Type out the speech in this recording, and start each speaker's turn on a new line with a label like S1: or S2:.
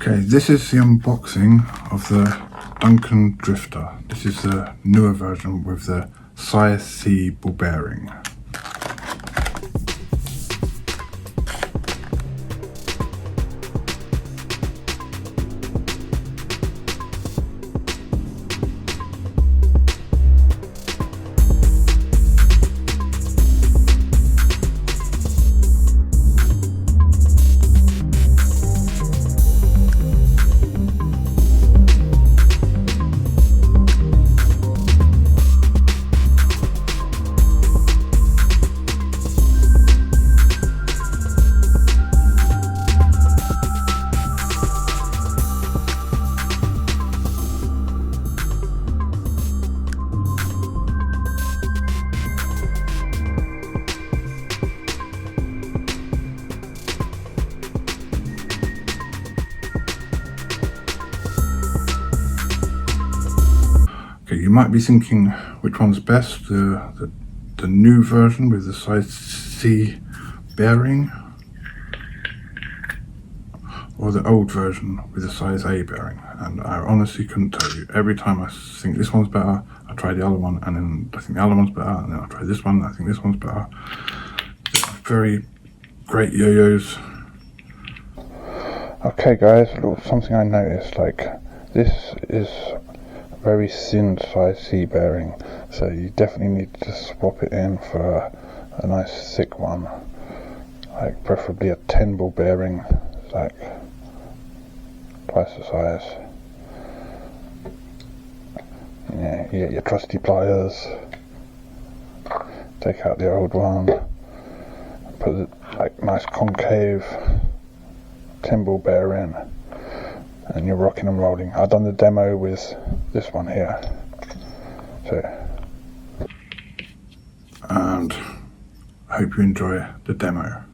S1: Okay, this is the unboxing of the Duncan Drifter. This is the newer version with the size C ball bearing. Okay, you might be thinking which one's best, the new version with the size C bearing, or the old version with the size A bearing. And I honestly couldn't tell you. Every time I think this one's better, I try the other one, and then I think the other one's better, and then I try this one, and I think this one's better. They're very great yo-yos. Okay guys, something I noticed, like this is very thin size C bearing, so you definitely need to swap it in for a nice thick one, like preferably a 10 ball bearing, like twice the size. Yeah, you get your trusty pliers, take out the old one, put it like nice concave 10 ball bearing, and you're rocking and rolling. I've done the demo with this one here, and I hope you enjoy the demo.